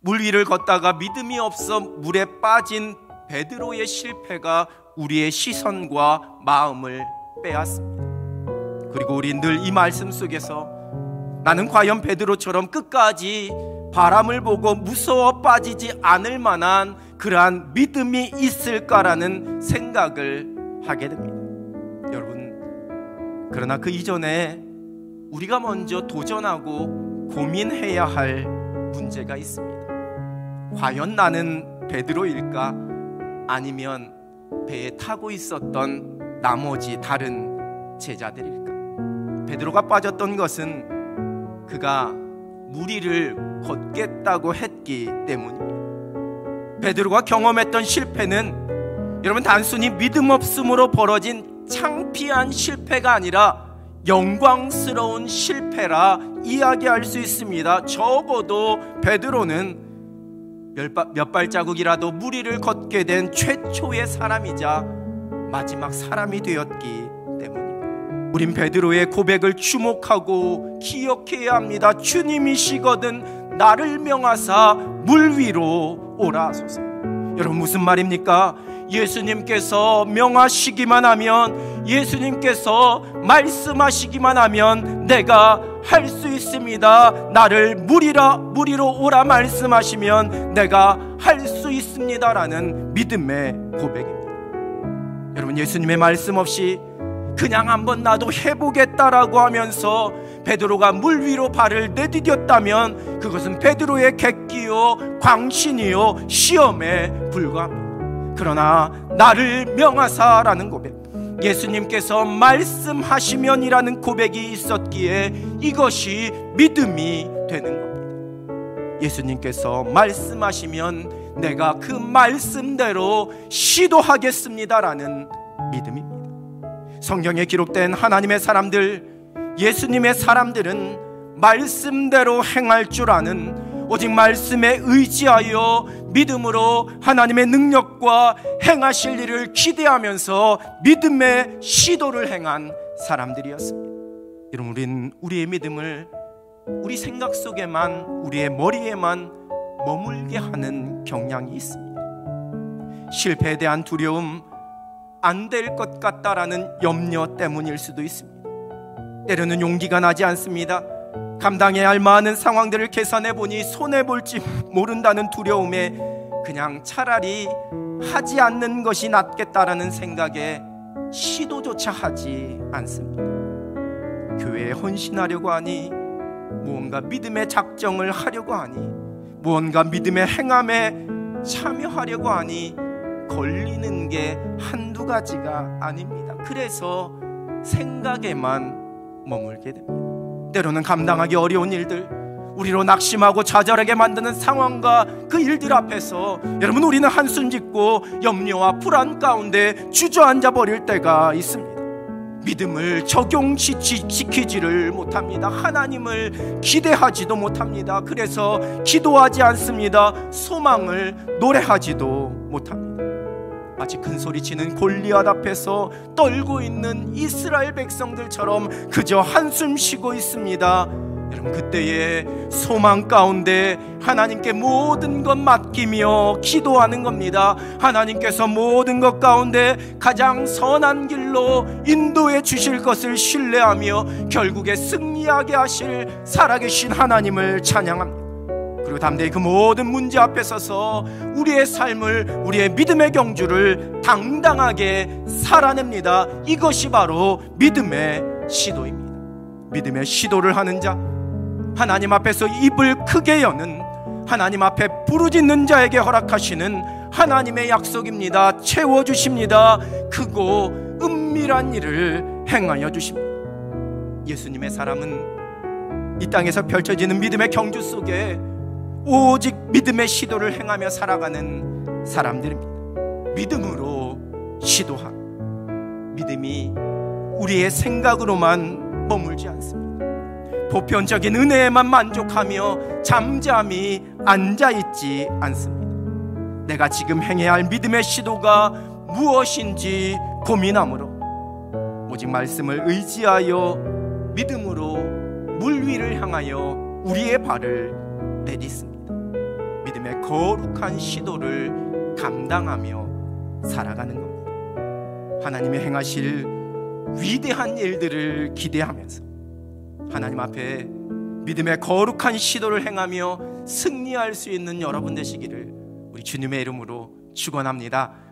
물 위를 걷다가 믿음이 없어 물에 빠진 베드로의 실패가 우리의 시선과 마음을 빼앗습니다. 그리고 우린 늘 이 말씀 속에서 나는 과연 베드로처럼 끝까지 바람을 보고 무서워 빠지지 않을 만한 그러한 믿음이 있을까라는 생각을 하게 됩니다. 여러분, 그러나 그 이전에 우리가 먼저 도전하고 고민해야 할 문제가 있습니다. 과연 나는 베드로일까? 아니면 배에 타고 있었던 나머지 다른 제자들일까? 베드로가 빠졌던 것은 그가 물 위를 걷겠다고 했기 때문입니다. 베드로가 경험했던 실패는 여러분 단순히 믿음 없음으로 벌어진 창피한 실패가 아니라 영광스러운 실패라 이야기할 수 있습니다. 적어도 베드로는 몇 발자국이라도 물 위를 걷게 된 최초의 사람이자 마지막 사람이 되었기 때문입니다. 우린 베드로의 고백을 주목하고 기억해야 합니다. 주님이시거든 나를 명하사 물 위로 오라 하소서. 여러분, 무슨 말입니까? 예수님께서 명하시기만 하면, 예수님께서 말씀하시기만 하면 내가 할 수 있습니다. 나를 물 위로 오라 말씀하시면 내가 할 수 있습니다라는 믿음의 고백입니다. 여러분, 예수님의 말씀 없이 그냥 한번 나도 해보겠다라고 하면서 베드로가 물 위로 발을 내디뎠다면 그것은 베드로의 객기요 광신이요 시험에 불과합니다. 그러나 나를 명하사라는 고백, 예수님께서 말씀하시면이라는 고백이 있었기에 이것이 믿음이 되는 겁니다. 예수님께서 말씀하시면 내가 그 말씀대로 시도하겠습니다라는 믿음입니다. 성경에 기록된 하나님의 사람들, 예수님의 사람들은 말씀대로 행할 줄 아는, 오직 말씀에 의지하여 믿음으로 하나님의 능력과 행하실 일을 기대하면서 믿음의 시도를 행한 사람들이었습니다. 여러분, 우린 우리의 믿음을 우리 생각 속에만, 우리의 머리에만 머물게 하는 경향이 있습니다. 실패에 대한 두려움, 안 될 것 같다라는 염려 때문일 수도 있습니다. 때로는 용기가 나지 않습니다. 감당해야 할 많은 상황들을 계산해 보니 손해볼지 모른다는 두려움에 그냥 차라리 하지 않는 것이 낫겠다라는 생각에 시도조차 하지 않습니다. 교회에 헌신하려고 하니, 무언가 믿음의 작정을 하려고 하니, 무언가 믿음의 행함에 참여하려고 하니 걸리는 게 한두 가지가 아닙니다. 그래서 생각에만 머물게 됩니다. 때로는 감당하기 어려운 일들, 우리로 낙심하고 좌절하게 만드는 상황과 그 일들 앞에서 여러분, 우리는 한숨 짓고 염려와 불안 가운데 주저앉아 버릴 때가 있습니다. 믿음을 적용시키지를 못합니다. 하나님을 기대하지도 못합니다. 그래서 기도하지 않습니다. 소망을 노래하지도 못합니다. 마치 큰 소리치는 골리앗 앞에서 떨고 있는 이스라엘 백성들처럼 그저 한숨 쉬고 있습니다. 여러분, 그때의 소망 가운데 하나님께 모든 것 맡기며 기도하는 겁니다. 하나님께서 모든 것 가운데 가장 선한 길로 인도해 주실 것을 신뢰하며 결국에 승리하게 하실 살아계신 하나님을 찬양합니다. 그리고 담대히 그 모든 문제 앞에 서서 우리의 삶을, 우리의 믿음의 경주를 당당하게 살아냅니다. 이것이 바로 믿음의 시도입니다. 믿음의 시도를 하는 자, 하나님 앞에서 입을 크게 여는, 하나님 앞에 부르짖는 자에게 허락하시는 하나님의 약속입니다. 채워주십니다. 크고 은밀한 일을 행하여 주십니다. 예수님의 사람은 이 땅에서 펼쳐지는 믿음의 경주 속에 오직 믿음의 시도를 행하며 살아가는 사람들입니다. 믿음으로 시도한, 믿음이 우리의 생각으로만 머물지 않습니다. 보편적인 은혜에만 만족하며 잠잠히 앉아있지 않습니다. 내가 지금 행해야 할 믿음의 시도가 무엇인지 고민함으로 오직 말씀을 의지하여 믿음으로 물 위를 향하여 우리의 발을 내딛습니다. 믿음의 거룩한 시도를 감당하며 살아가는 겁니다. 하나님의 행하실 위대한 일들을 기대하면서 하나님 앞에 믿음의 거룩한 시도를 행하며 승리할 수 있는 여러분 되시기를 우리 주님의 이름으로 축원합니다.